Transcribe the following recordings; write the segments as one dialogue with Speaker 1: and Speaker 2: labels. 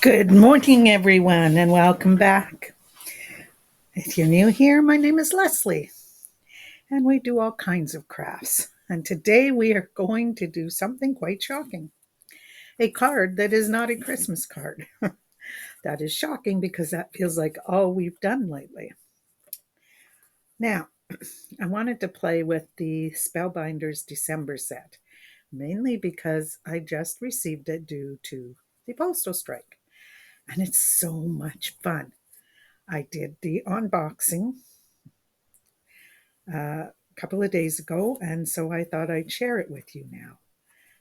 Speaker 1: Good morning, everyone, and welcome back. If you're new here, my name is Leslie, and we do all kinds of crafts. And today we are going to do something quite shocking, a card that is not a Christmas card. That is shocking because that feels like all we've done lately. Now, I wanted to play with the Spellbinders December set, mainly because I just received it due to the postal strike, and it's so much fun. I did the unboxing a couple of days ago, and so I thought I'd share it with you now.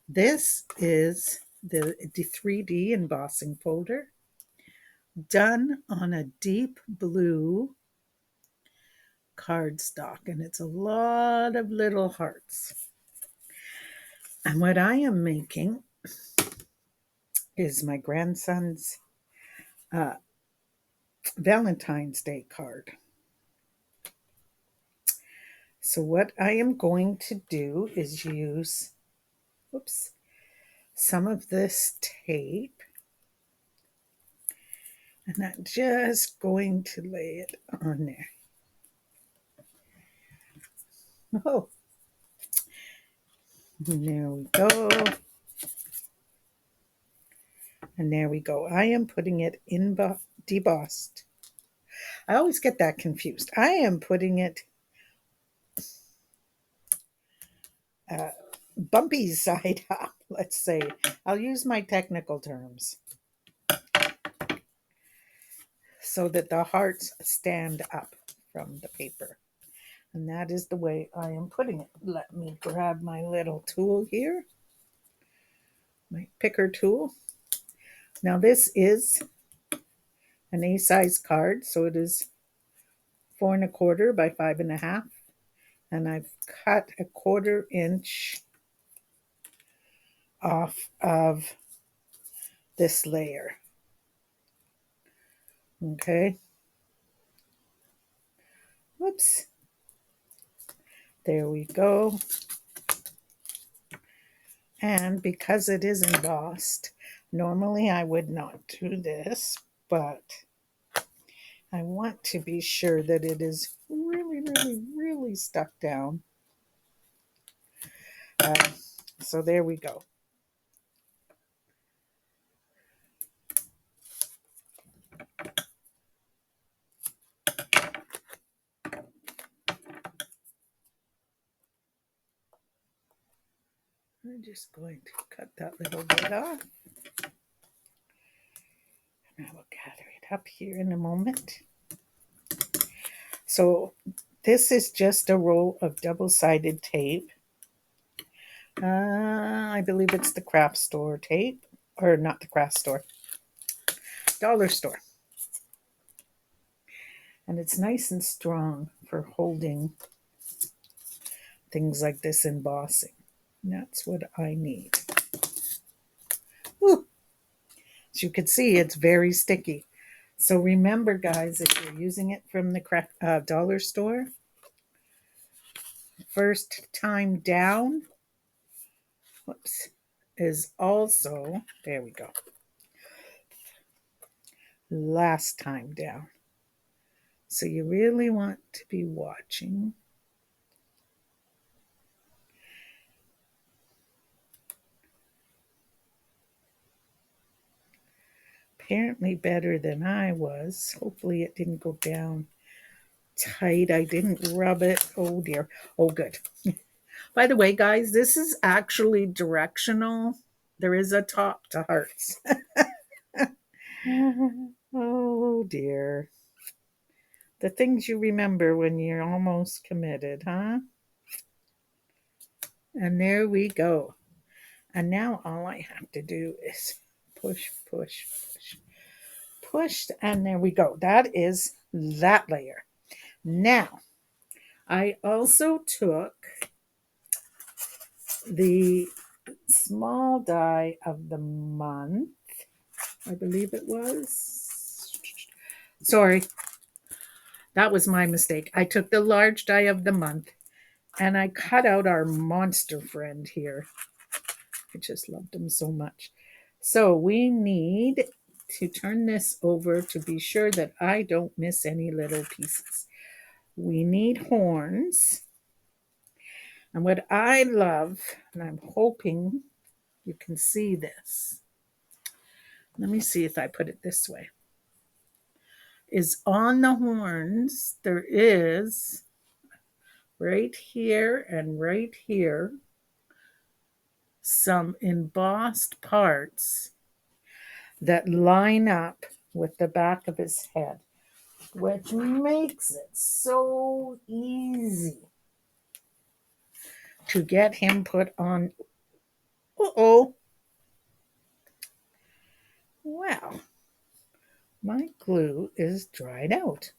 Speaker 1: This is the 3D embossing folder done on a deep blue cardstock, and it's a lot of little hearts. And what I am making is my grandson's uh, Valentine's Day card. So what I am going to do is use, some of this tape, and I'm just going to lay it on there. Oh, and there we go. And there we go. I am putting it in debossed. I always get that confused. I am putting it bumpy side up, let's say. I'll use my technical terms so that the hearts stand up from the paper. And that is the way I am putting it. Let me grab my little tool here, my picker tool. Now this is an A-size card, so it is 4 1/4 by 5 1/2, and I've cut a 1/4 inch off of this layer. Okay. Whoops. There we go. And because it is embossed, normally I would not do this, but I want to be sure that it is really stuck down. So there we go. I'm just going to cut that little bit off. And I will gather it up here in a moment. So this is just a roll of double-sided tape. I believe it's the craft store tape, or not the craft store, dollar store. And it's nice and strong for holding things like this embossing. And that's what I need. Ooh. As you can see, it's very sticky. So remember, guys, if you're using it from the dollar store, first time down, is also, there we go, last time down. So you really want to be watching. Apparently better than I was. Hopefully it didn't go down tight. I didn't rub it. Oh dear. Oh, good. By the way, guys, this is actually directional. There is a top to hearts. Oh dear. The things you remember when you're almost committed, huh? And there we go. And now all I have to do is push, and there we go. That is that layer. Now, I also took the small die of the month, I believe it was. Sorry, that was my mistake. I took the large die of the month and I cut out our monster friend here. I just loved him so much. So we need to turn this over to be sure that I don't miss any little pieces. We need horns. And what I love, and I'm hoping you can see this. Let me see if I put it this way. Is on the horns, there is right here and right here some embossed parts that line up with the back of his head, which makes it so easy to get him put on. Uh-oh. Well, my glue is dried out.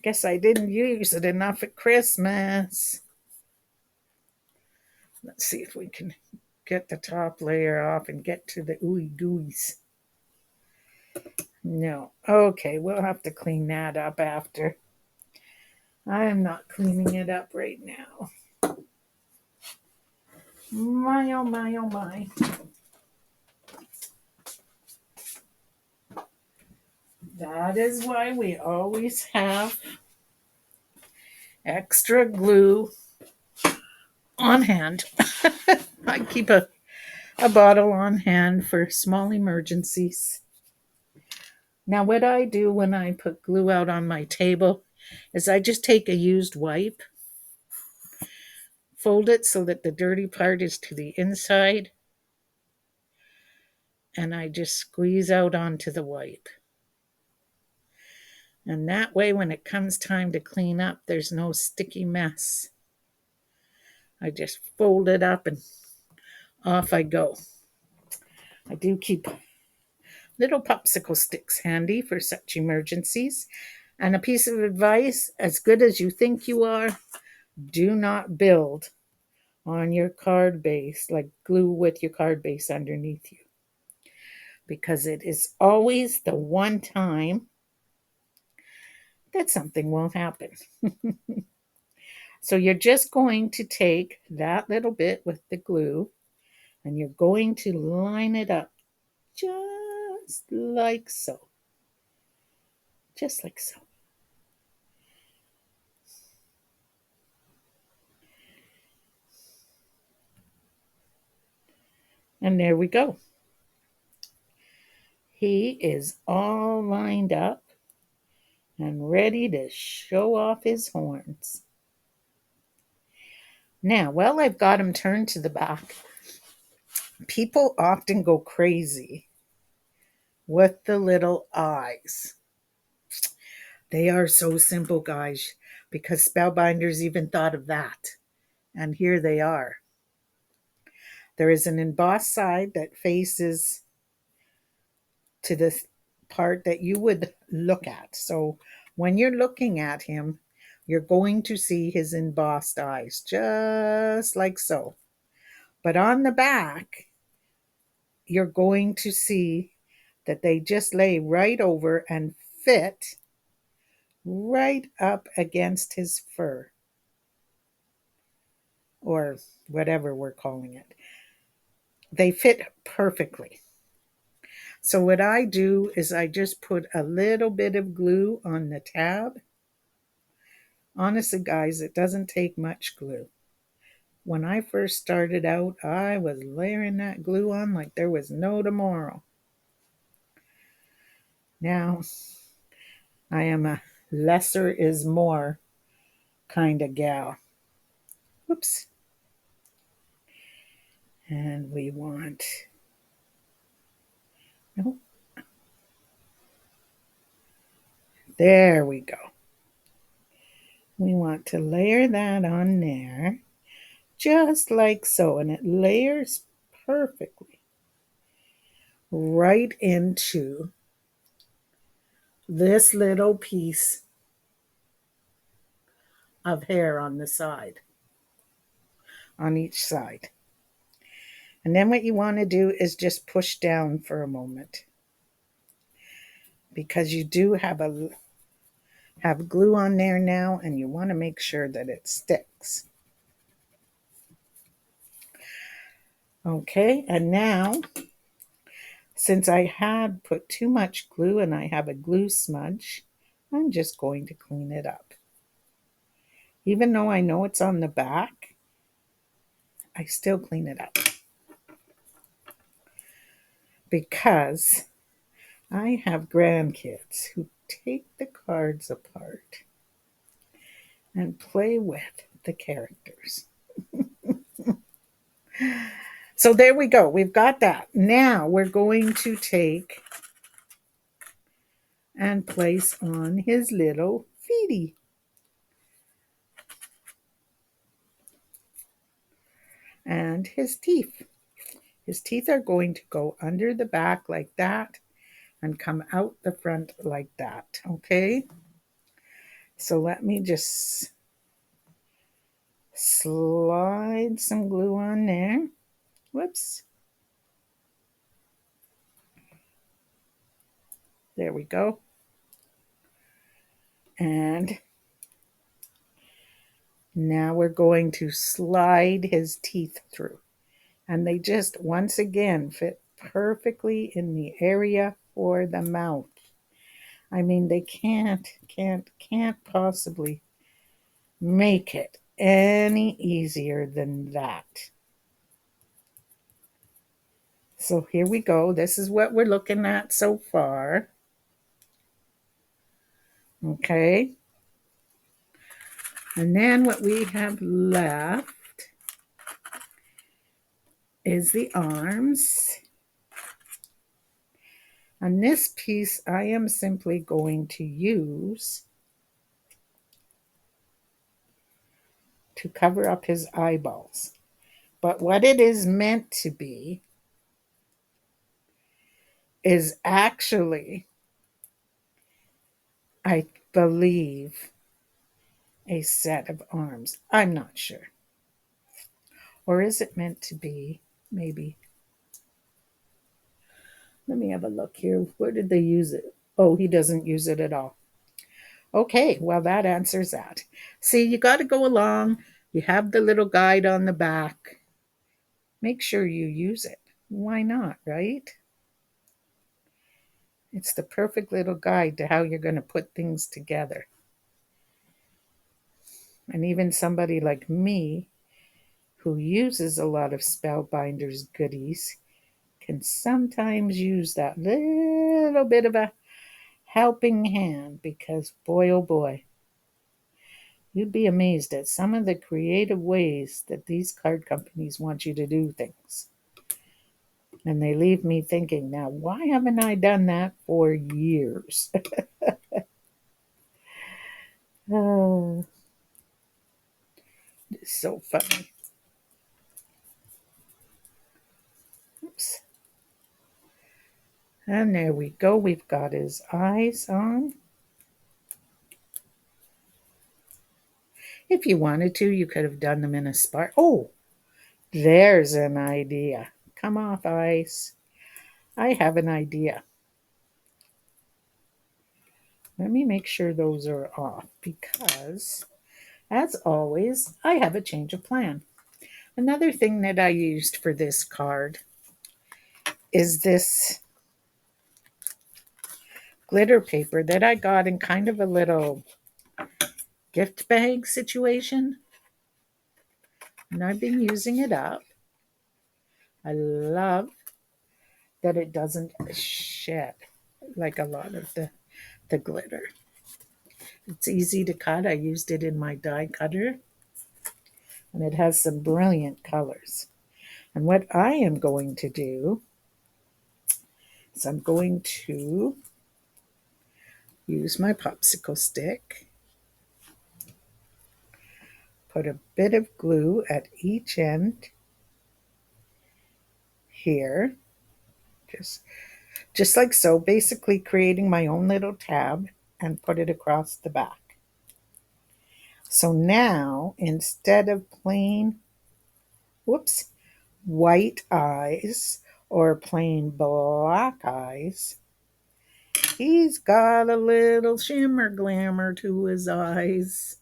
Speaker 1: Guess I didn't use it enough at Christmas. Let's see if we can get the top layer off and get to the ooey gooeys. No. Okay, we'll have to clean that up after. I am not cleaning it up right now. My, oh my, oh my. That is why we always have extra glue on hand. I keep a bottle on hand for small emergencies. Now, what I do when I put glue out on my table is I just take a used wipe, fold it so that the dirty part is to the inside, and I just squeeze out onto the wipe. And that way, when it comes time to clean up, there's no sticky mess. I just fold it up and off I go. I do keep little popsicle sticks handy for such emergencies. And a piece of advice, as good as you think you are, do not build on your card base, like glue with your card base underneath you. Because it is always the one time that something will happen. So you're just going to take that little bit with the glue and you're going to line it up just like so. Just like so. And there we go. He is all lined up and ready to show off his horns. Now, while I've got him turned to the back, people often go crazy with the little eyes. They are so simple, guys, because Spellbinders even thought of that. And here they are. There is an embossed side that faces to the part that you would look at. So when you're looking at him, you're going to see his embossed eyes, just like so. But on the back, you're going to see that they just lay right over and fit right up against his fur, or whatever we're calling it. They fit perfectly. So what I do is I just put a little bit of glue on the tab. Honestly, guys, it doesn't take much glue. When I first started out, I was layering that glue on like there was no tomorrow. Now, I am a lesser is more kind of gal. Whoops. And we want, no, there we go. We want to layer that on there, just like so, and it layers perfectly right into this little piece of hair on the side, on each side. And then what you want to do is just push down for a moment, because you do have glue on there now, and you want to make sure that it sticks. Okay, and now Since I had put too much glue and I have a glue smudge, I'm just going to clean it up. Even though I know it's on the back, I still clean it up because I have grandkids who take the cards apart and play with the characters. So there we go. We've got that. Now we're going to take and place on his little feety. And his teeth. His teeth are going to go under the back like that and come out the front like that. Okay? So let me just slide some glue on there. Whoops. There we go. And now we're going to slide his teeth through. And they just, once again, fit perfectly in the area for the mouth. I mean, they can't possibly make it any easier than that. So here we go. This is what we're looking at so far. Okay. And then what we have left is the arms. On this piece, I am simply going to use to cover up his eyeballs. But what it is meant to be is actually, I believe, a set of arms. I'm not sure. Or is it meant to be, maybe? Let me have a look here. Where did they use it? Oh, he doesn't use it at all. Okay, well, that answers that. See, you got to go along. You have the little guide on the back. Make sure you use it. Why not, right? It's the perfect little guide to how you're going to put things together. And even somebody like me, who uses a lot of Spellbinders goodies, can sometimes use that little bit of a helping hand because, boy, oh boy, you'd be amazed at some of the creative ways that these card companies want you to do things. And they leave me thinking, now, why haven't I done that for years? Oh, it's so funny. Oops. And there we go. We've got his eyes on. If you wanted to, you could have done them in a spark. Oh, there's an idea. Come off, ice. I have an idea. Let me make sure those are off because, as always, I have a change of plan. Another thing that I used for this card is this glitter paper that I got in kind of a little gift bag situation. And I've been using it up. I love that it doesn't shed like a lot of the glitter. It's easy to cut. I used it in my die cutter. And it has some brilliant colors. And what I am going to do is I'm going to use my popsicle stick, put a bit of glue at each end here, just like so, basically creating my own little tab, and put it across the back. So now, instead of plain, white eyes or plain black eyes, he's got a little shimmer glamour to his eyes.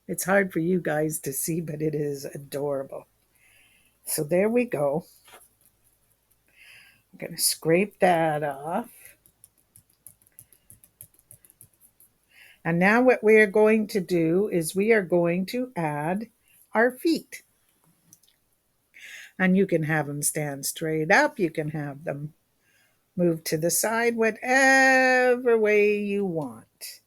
Speaker 1: It's hard for you guys to see, but it is adorable. So there we go. I'm going to scrape that off. And now what we are going to do is we are going to add our feet. And you can have them stand straight up. You can have them move to the side, whatever way you want.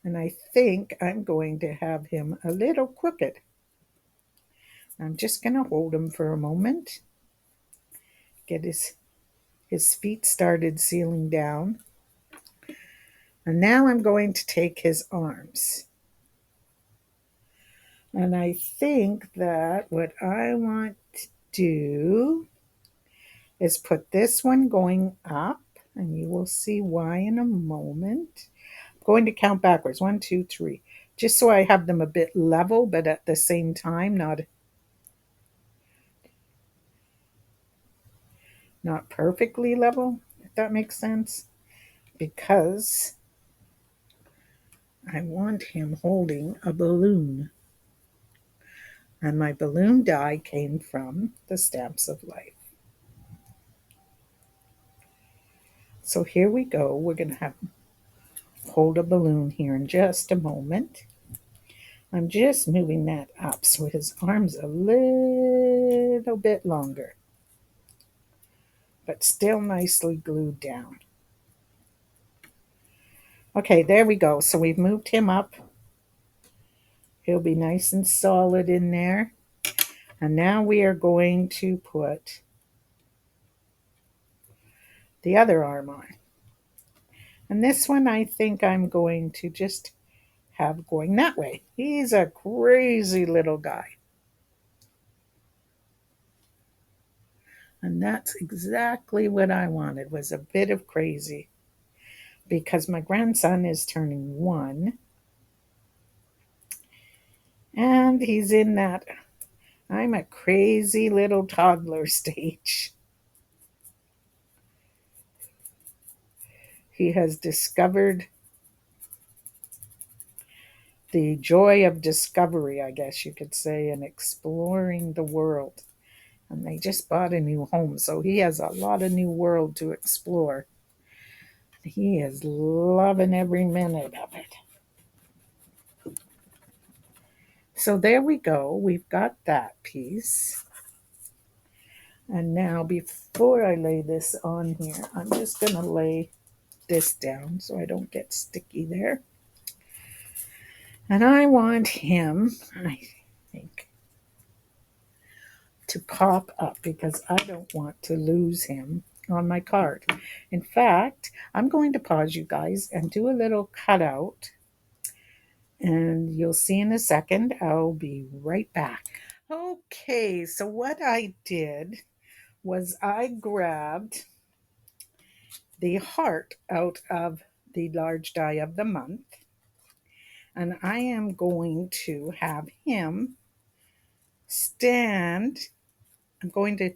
Speaker 1: And I think I'm going to have him a little crooked. I'm just going to hold him for a moment. Get his feet started sealing down. And now I'm going to take his arms. And I think that what I want to do is put this one going up, and you will see why in a moment. I'm going to count backwards, 1, 2, 3, just so I have them a bit level, but at the same time not perfectly level, if that makes sense, because I want him holding a balloon. And my balloon die came from the Stamps of Life. So here we go. We're going to hold a balloon here in just a moment. I'm just moving that up so his arm's a little bit longer, but still nicely glued down. Okay, there we go. So we've moved him up. He'll be nice and solid in there. And now we are going to put the other arm on. And this one I think I'm going to just have going that way. He's a crazy little guy. And that's exactly what I wanted, was a bit of crazy. Because my grandson is turning 1. And he's in that I'm a crazy little toddler stage. He has discovered the joy of discovery, I guess you could say, and exploring the world. And they just bought a new home, so he has a lot of new world to explore. He is loving every minute of it. So there we go. We've got that piece. And now before I lay this on here, I'm just going to lay this down so I don't get sticky there. And I want him, I think, to pop up because I don't want to lose him on my card. In fact, I'm going to pause you guys and do a little cutout. And you'll see in a second. I'll be right back. Okay, so what I did was I grabbed the heart out of the large die of the month, and I am going to have him stand. I'm going to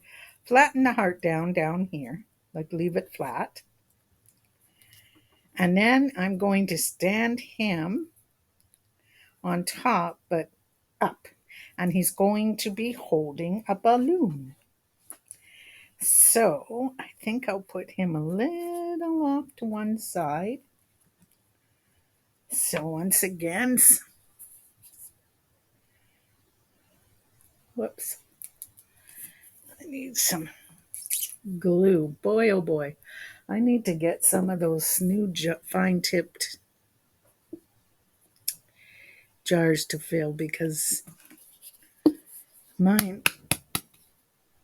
Speaker 1: flatten the heart down here, like leave it flat. And then I'm going to stand him on top, but up. And he's going to be holding a balloon. So I think I'll put him a little off to one side. So once again, whoops, I need some glue. Boy, oh boy, I need to get some of those new fine-tipped jars to fill because mine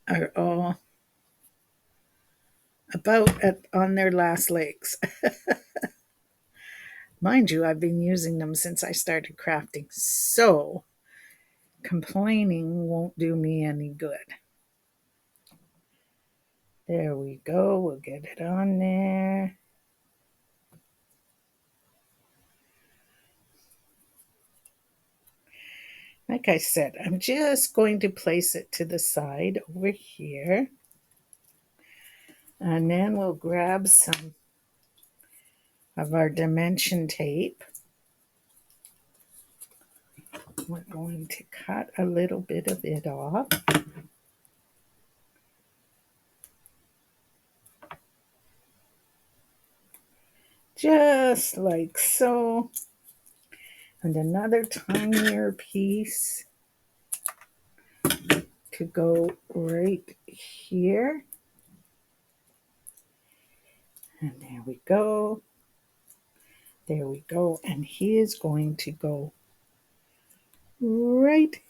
Speaker 1: are all on their last legs. Mind you, I've been using them since I started crafting, so complaining won't do me any good. There we go. We'll get it on there. Like I said, I'm just going to place it to the side over here. And then we'll grab some of our dimension tape. We're going to cut a little bit of it off. just like so. And another tinier piece to go right here. And there we go. There we go. And he is going to go right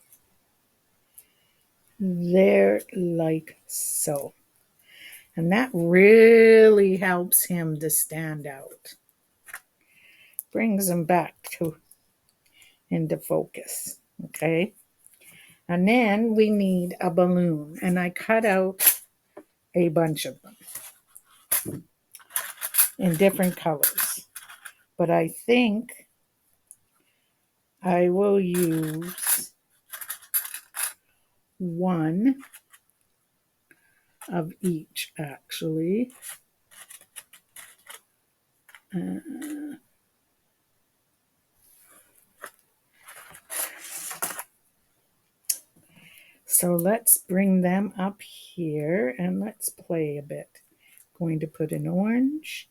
Speaker 1: there like so. And that really helps him to stand out. Brings him back to into focus. Okay. And then we need a balloon. And I cut out a bunch of them in different colors. But I think I will use one of each actually. So let's bring them up here and let's play a bit. Going to put an orange.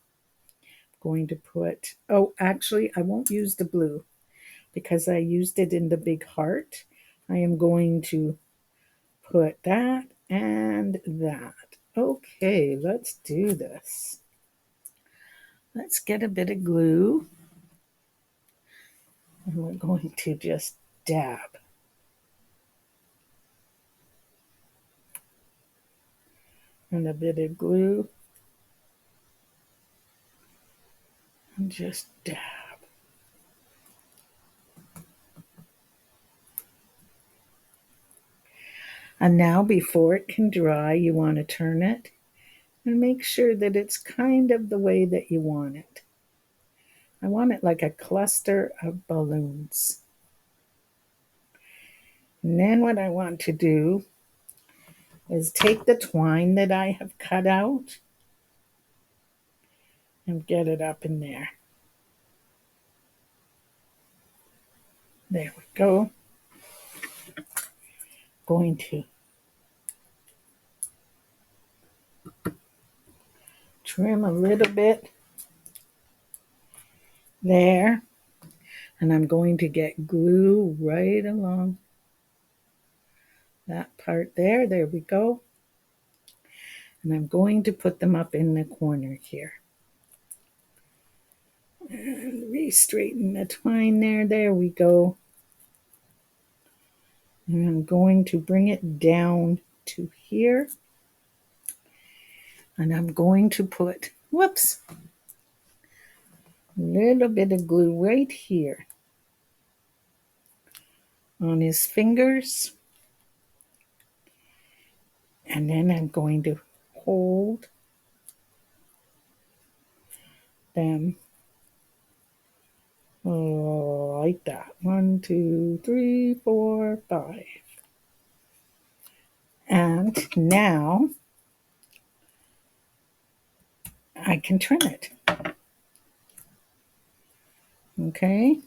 Speaker 1: Going to put, oh, actually, I won't use the blue because I used it in the big heart. I am going to put that and that. Okay, let's do this. Let's get a bit of glue. And we're going to just dab. And a bit of glue. And just dab. And now before it can dry, you want to turn it and make sure that it's kind of the way that you want it. I want it like a cluster of balloons. And then what I want to do is take the twine that I have cut out and get it up in there. There we go. Going to trim a little bit there. And I'm going to get glue right along that part there. There we go. And I'm going to put them up in the corner here. And re-straighten the twine there. There we go. And I'm going to bring it down to here. And I'm going to put, whoops, a little bit of glue right here on his fingers. And then I'm going to hold them like that. 1, 2, 3, 4, 5. And now I can trim it. Okay.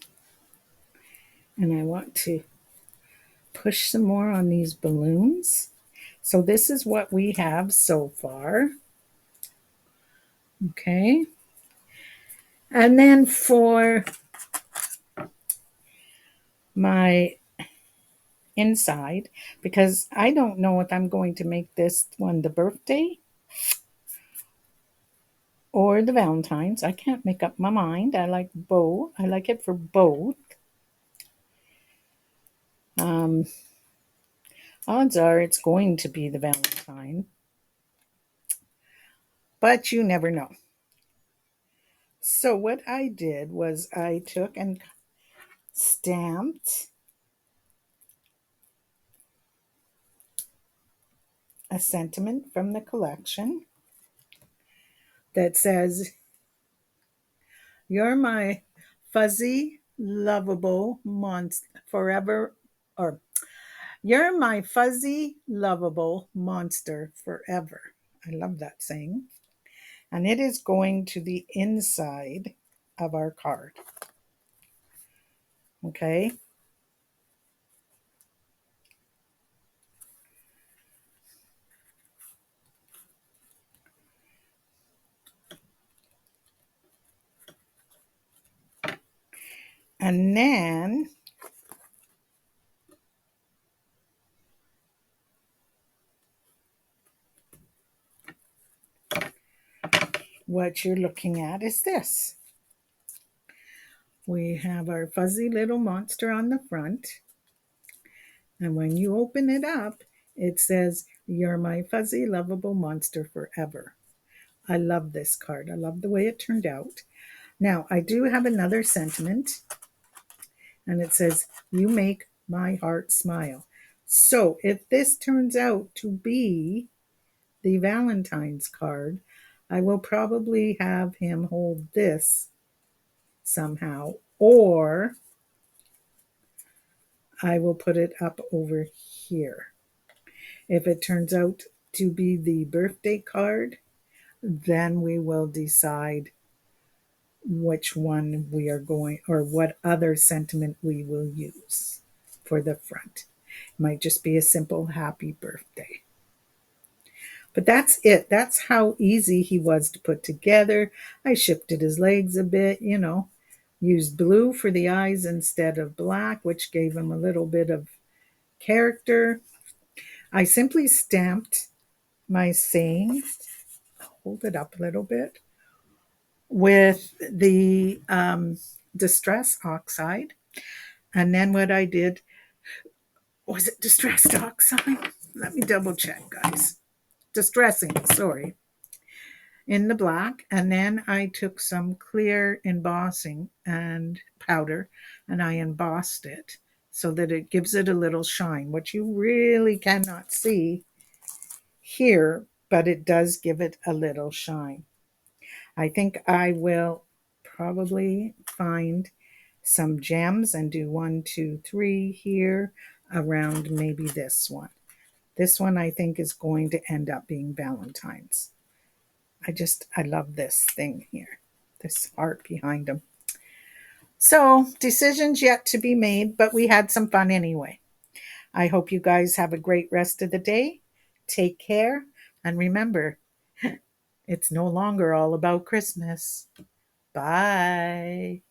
Speaker 1: And I want to push some more on these balloons. So this is what we have so far. Okay. And then for my inside, because I don't know if I'm going to make this one the birthday or the Valentine's. I can't make up my mind. I like both. I like it for both. Odds are it's going to be the Valentine, but you never know. So what I did was I took and stamped a sentiment from the collection that says, "You're my fuzzy, lovable monster forever," or "You're my fuzzy, lovable monster forever." I love that saying. And it is going to the inside of our card. Okay. And then what you're looking at is this. We have our fuzzy little monster on the front. And when you open it up, it says, "You're my fuzzy, lovable monster forever." I love this card. I love the way it turned out. Now, I do have another sentiment, and it says, "You make my heart smile." So if this turns out to be the Valentine's card, I will probably have him hold this somehow, or I will put it up over here. If it turns out to be the birthday card, then we will decide which one we are going, or what other sentiment we will use for the front. It might just be a simple happy birthday. But that's it. That's how easy he was to put together. I shifted his legs a bit, used blue for the eyes instead of black, which gave him a little bit of character. I simply stamped my saying, hold it up a little bit, with the distress oxide. And then what I did, was it distressed oxide? Let me double check, guys. Distressing, sorry, in the black. And then I took some clear embossing and powder and I embossed it so that it gives it a little shine, which you really cannot see here, but it does give it a little shine. I think I will probably find some gems and do 1, 2, 3 here around maybe this one. This one I think is going to end up being Valentine's. I love this thing here, this heart behind them. So, decisions yet to be made, but we had some fun anyway. I hope you guys have a great rest of the day. Take care, and remember, it's no longer all about Christmas. Bye.